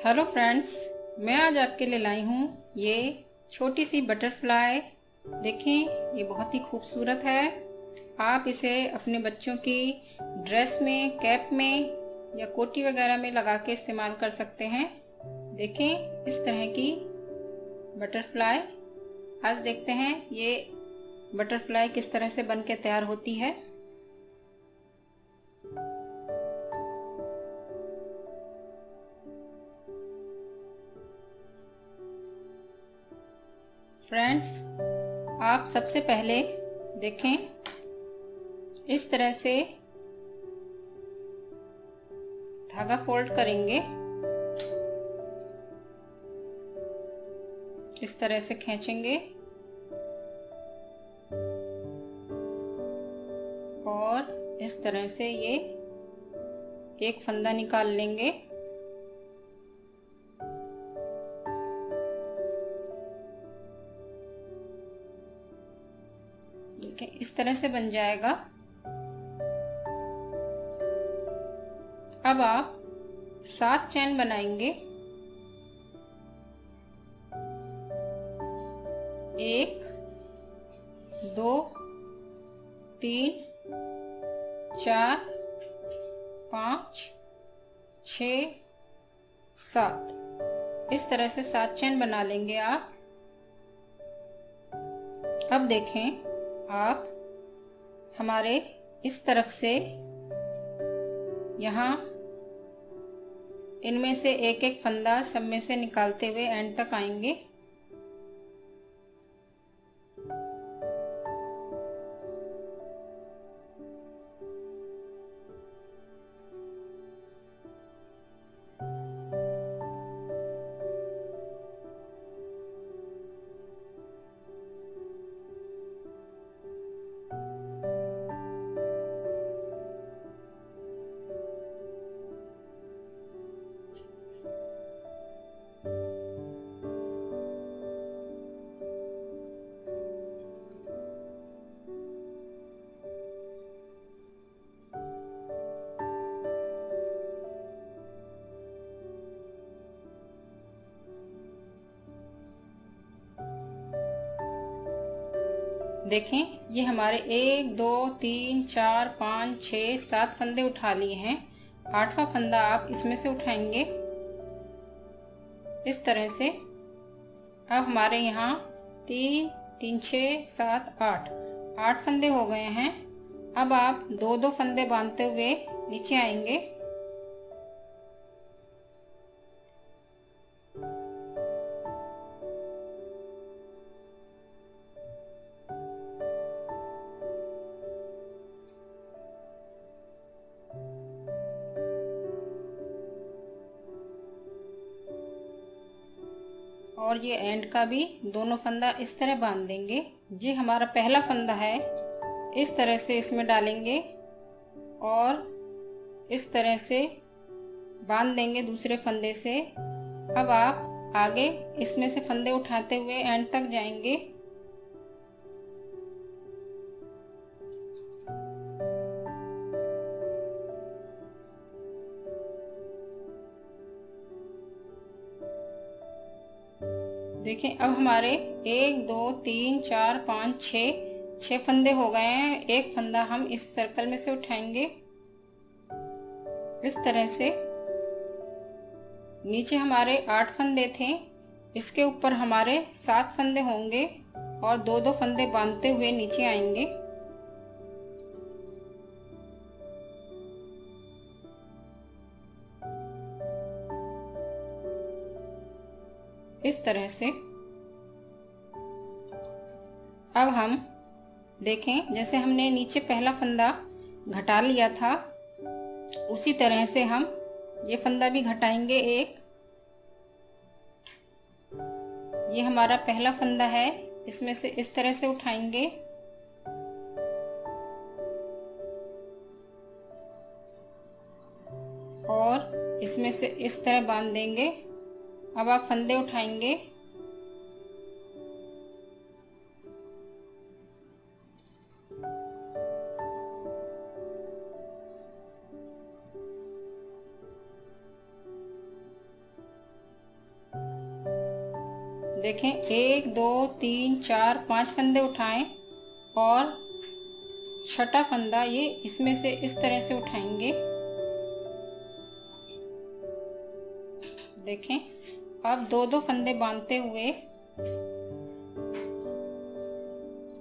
Hello friends, मैं आज आपके लिए लाई हूँ ये छोटी सी बटरफ्लाई। देखें, ये बहुत ही खूबसूरत है। आप इसे अपने बच्चों की ड्रेस में, कैप में या कोटी वगैरह में लगा के इस्तेमाल कर सकते हैं। देखें, इस तरह की बटरफ्लाई। आज देखते हैं ये बटरफ्लाई किस तरह से बन के तैयार होती है। फ्रेंड्स, आप सबसे पहले देखें, इस तरह से धागा फोल्ड करेंगे, इस तरह से खींचेंगे और इस तरह से ये एक फंदा निकाल लेंगे। देखिए, इस तरह से बन जाएगा। अब आप 7 चैन बनाएंगे। 1 2 3 4 5 6 7। इस तरह से 7 चैन बना लेंगे आप। अब देखें, आप हमारे इस तरफ से यहाँ इनमें से एक एक फंदा सब में से निकालते हुए एंड तक आएंगे। देखें, ये हमारे 1 2 3 4 5 6 7 फंदे उठा लिए हैं। 8वां फंदा आप इसमें से उठाएंगे इस तरह से। अब हमारे यहाँ 3 3 6 7 8 फंदे हो गए हैं। अब आप 2 फंदे बांधते हुए नीचे आएंगे। और ये एंड का भी दोनों फंदा इस तरह बांध देंगे। ये हमारा पहला फंदा है, इस तरह से इसमें डालेंगे और इस तरह से बांध देंगे दूसरे फंदे से। अब आप आगे इसमें से फंदे उठाते हुए एंड तक जाएंगे। देखें, अब हमारे 1 2 3 4 5 6 फंदे हो गए हैं। एक फंदा हम इस सर्कल में से उठाएंगे इस तरह से। नीचे हमारे 8 फंदे थे, इसके ऊपर हमारे 7 फंदे होंगे और 2 फंदे बांधते हुए नीचे आएंगे। इस तरह से। अब हम देखें, जैसे हमने नीचे पहला फंदा घटा लिया था, उसी तरह से हम ये फंदा भी घटाएंगे एक। ये हमारा पहला फंदा है, इसमें से इस तरह से उठाएंगे और इसमें से इस तरह बांध देंगे। अब आप फंदे उठाएंगे देखें 1 2 3 4 5 फंदे उठाएं और छठा फंदा ये इसमें से इस तरह से उठाएंगे। देखें अब 2 फंदे बांधते हुए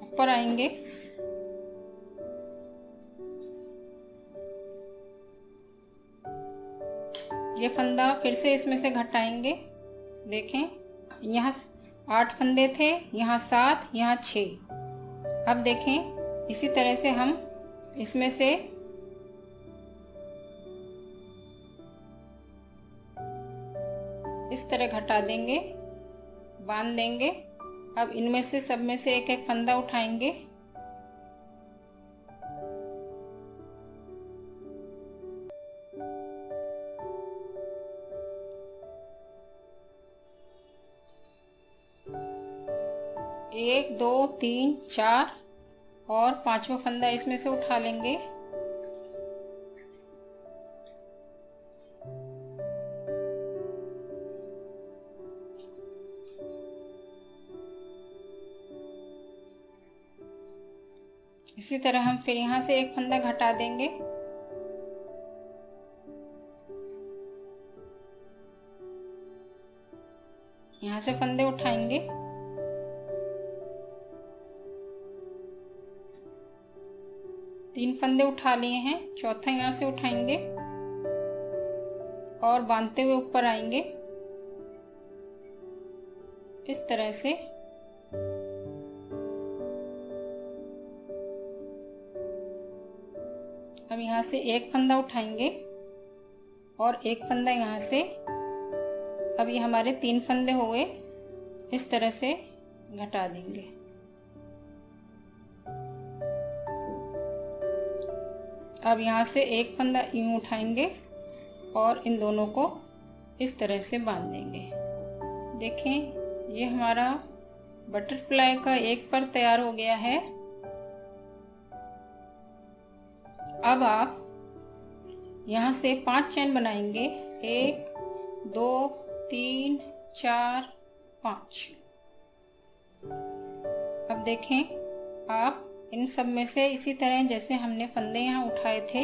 ऊपर आएंगे। ये फंदा फिर से इसमें से घटाएंगे। देखें यहाँ 8 फंदे थे, यहाँ 7, यहाँ 6। अब देखें इसी तरह से हम इसमें से इस तरह घटा देंगे, बांध देंगे। अब इनमें से सब में से एक एक फंदा उठाएंगे। एक 2 3 4 और 5वां फंदा इसमें से उठा लेंगे। इसी तरह हम फिर यहाँ से एक फंदा घटा देंगे। यहाँ से फंदे उठाएंगे। तीन फंदे उठा लिए हैं, चौथा यहाँ से उठाएंगे और बांधते हुए ऊपर आएंगे इस तरह से। अब यहाँ से एक फंदा उठाएंगे और एक फंदा यहाँ से। अब ये हमारे 3 फंदे हो गए, इस तरह से घटा देंगे। अब यहाँ से एक फंदा यूं उठाएंगे और इन दोनों को इस तरह से बांध देंगे। देखें ये हमारा बटरफ्लाई का एक पर तैयार हो गया है। अब आप यहाँ से 5 चैन बनाएंगे, 1 2 3 4 5। अब देखें आप इन सब में से इसी तरह जैसे हमने फंदे यहाँ उठाए थे,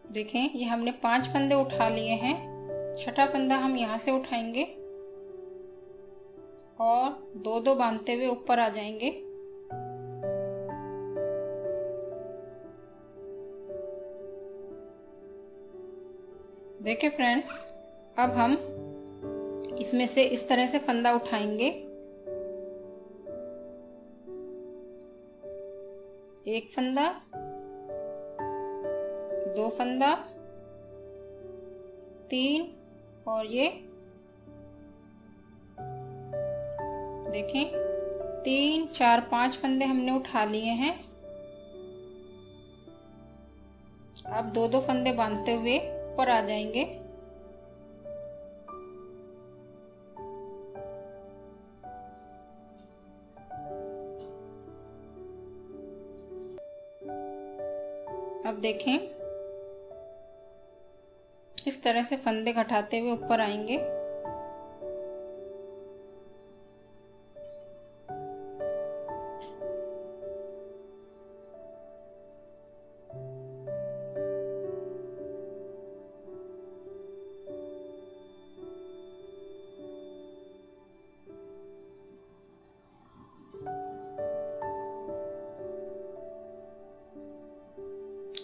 देखें ये हमने 5 फंदे उठा लिए हैं। छठा फंदा हम यहाँ से उठाएंगे और 2 बांधते हुए ऊपर आ जाएंगे। देखिए फ्रेंड्स, अब हम इसमें से इस तरह से फंदा उठाएंगे। एक फंदा, 2 फंदा, 3 और ये देखें 3 4 5 फंदे हमने उठा लिए हैं। अब 2 फंदे बांधते हुए ऊपर आ जाएंगे। अब देखें इस तरह से फंदे घटाते हुए ऊपर आएंगे।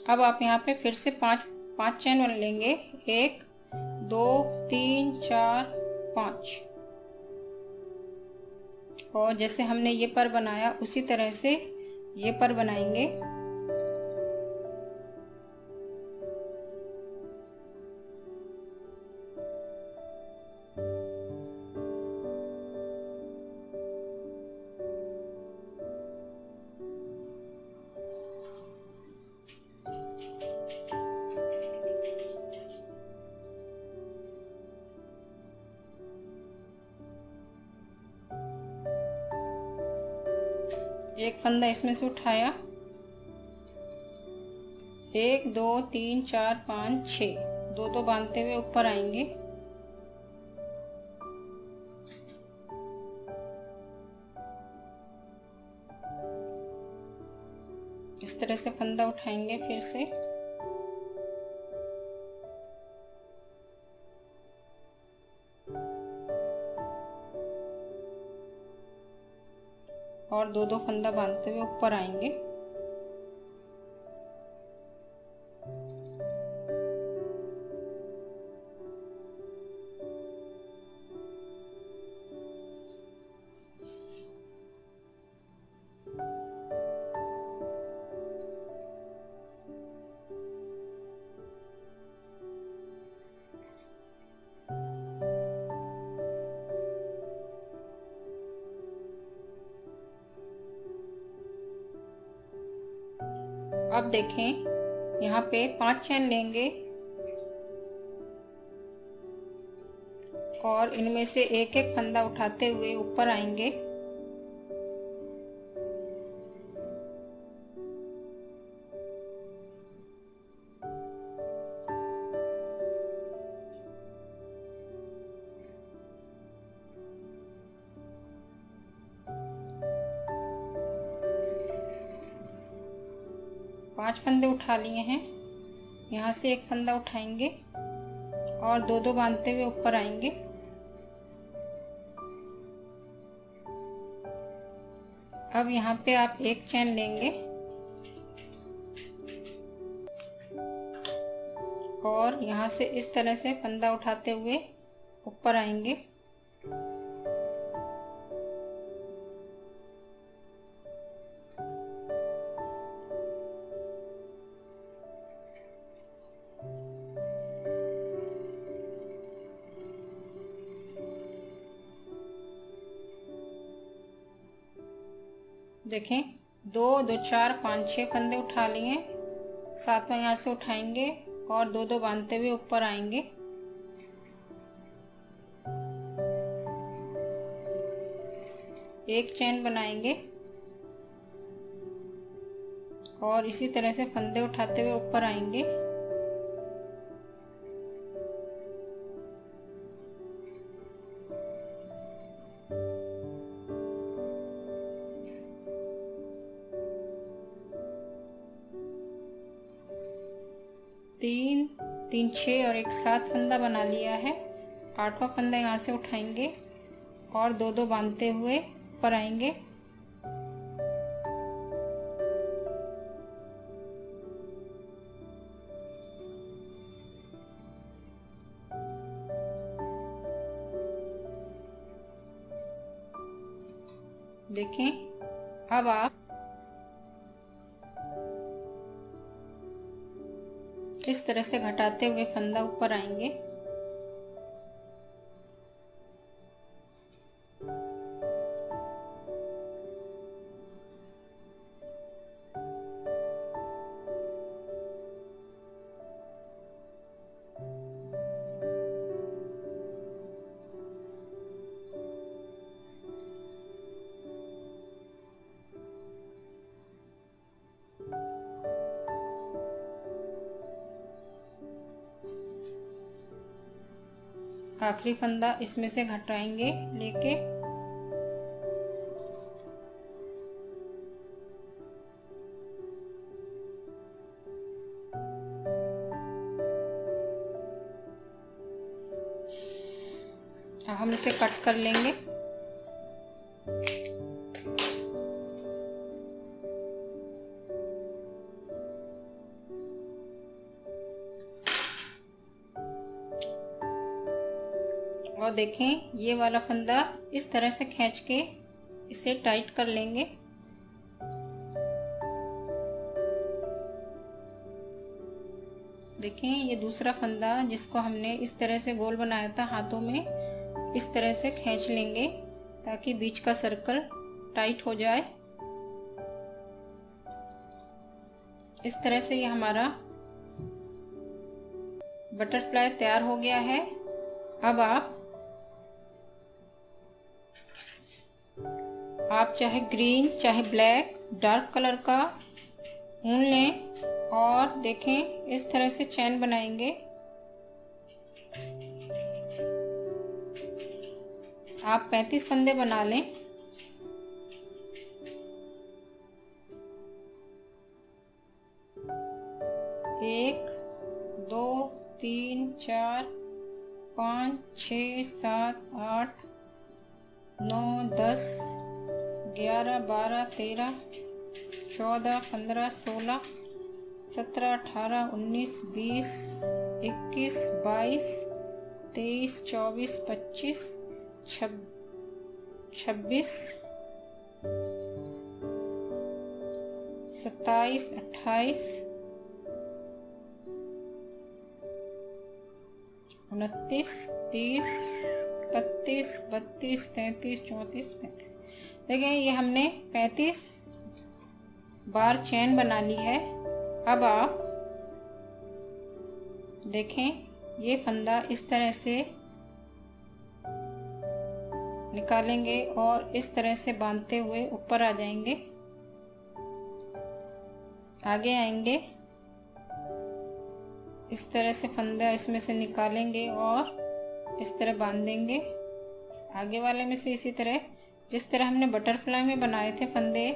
अब आप यहाँ पे फिर से 5 चैन बन लेंगे, 1 2 3 4 5। और जैसे हमने ये पर बनाया उसी तरह से ये पर बनाएंगे। एक फंदा इसमें से उठाया, 1 2 3 4 5 6, दो दो बांधते हुए ऊपर आएंगे। इस तरह से फंदा उठाएंगे फिर से, और दो दो फंदा बांधते हुए ऊपर आएंगे। अब देखें, यहाँ पे 5 चैन लेंगे और इनमें से एक एक फंदा उठाते हुए ऊपर आएंगे। पांच फंदे उठा लिए हैं, यहाँ से एक फंदा उठाएंगे और दो दो बांधते हुए ऊपर आएंगे। अब यहाँ पे आप एक चैन लेंगे और यहाँ से इस तरह से फंदा उठाते हुए ऊपर आएंगे। देखें, 2 2 4 5 6 फंदे उठा लिए, सातवां यहाँ से उठाएंगे और दो दो बांधते हुए ऊपर आएंगे। एक चैन बनाएंगे और इसी तरह से फंदे उठाते हुए ऊपर आएंगे। तीन 3 6 और एक 7 फंदा बना लिया है। 8वां फंदा यहाँ से उठाएंगे और दो दो बांधते हुए ऊपर आएंगे। देखें, अब आप इस तरह से घटाते हुए फंदा ऊपर आएंगे। आखिरी फंदा इसमें से घटाएंगे लेके, हम इसे कट कर लेंगे। और देखें, ये वाला फंदा इस तरह से खींच के इसे टाइट कर लेंगे। देखें, ये दूसरा फंदा जिसको हमने इस तरह से गोल बनाया था हाथों में, इस तरह से खींच लेंगे ताकि बीच का सर्कल टाइट हो जाए। इस तरह से ये हमारा बटरफ्लाई तैयार हो गया है। अब आप आप चाहे ग्रीन चाहे ब्लैक डार्क कलर का ऊन लें और देखें इस तरह से चैन बनाएंगे। आप 35 फंदे बना लें। एक, दो, तीन, चार, 5, 6, 7, 8, 9, 10, 11, 12, 13, 14, 15, 16, 17, 18, 19, 20, 21, 22, 23, 24, 25, 26, 27, 28, 29, 30, 31, 32, 33, 34, 35। देखिए ये हमने 35 बार चैन बना ली है। अब आप देखें ये फंदा इस तरह से निकालेंगे और इस तरह से बांधते हुए ऊपर आ जाएंगे, आगे आएंगे। इस तरह से फंदा इसमें से निकालेंगे और इस तरह बांध देंगे। आगे वाले में से इसी तरह जिस तरह हमने बटरफ्लाई में बनाए थे फंदे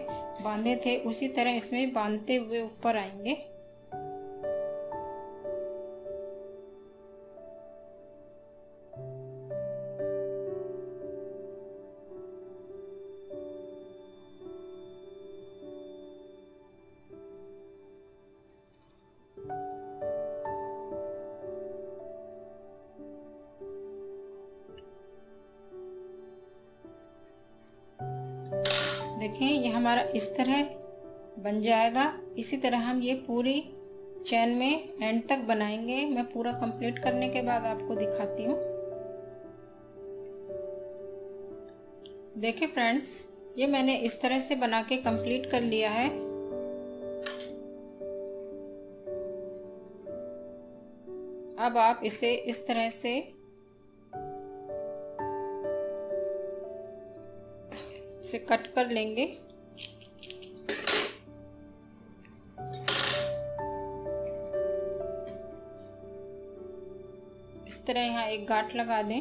बांधे थे उसी तरह इसमें बांधते हुए ऊपर आएंगे। देखें ये हमारा इस तरह बन जाएगा। इसी तरह हम ये पूरी चैन में एंड तक बनाएंगे। मैं पूरा कंप्लीट करने के बाद आपको दिखाती हूँ। देखिए फ्रेंड्स ये मैंने इस तरह से बना के कंप्लीट कर लिया है। अब आप इसे इस तरह से कट कर लेंगे। इस तरह यहाँ एक गांठ लगा दें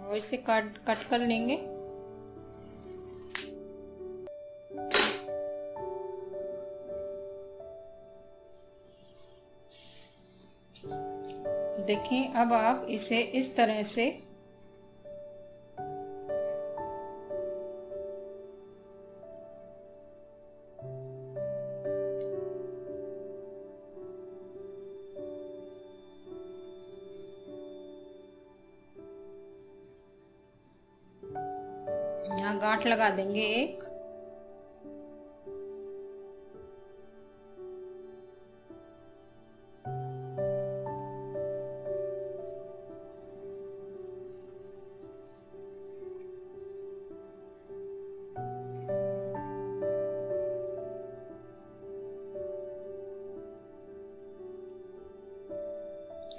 और इसे कट कर लेंगे। देखें अब आप इसे इस तरह से यहाँ गांठ लगा देंगे एक।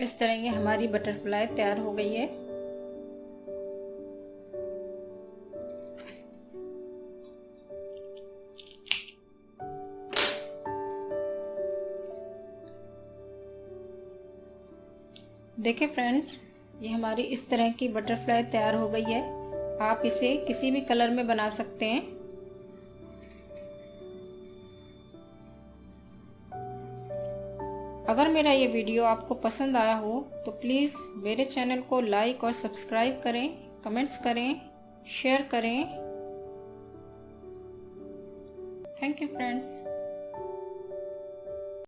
इस तरह ये हमारी बटरफ्लाई तैयार हो गई है। देखिए फ्रेंड्स ये हमारी इस तरह की बटरफ्लाई तैयार हो गई है। आप इसे किसी भी कलर में बना सकते हैं। अगर मेरा ये वीडियो आपको पसंद आया हो तो प्लीज़ मेरे चैनल को लाइक और सब्सक्राइब करें, कमेंट्स करें, शेयर करें। Thank you friends.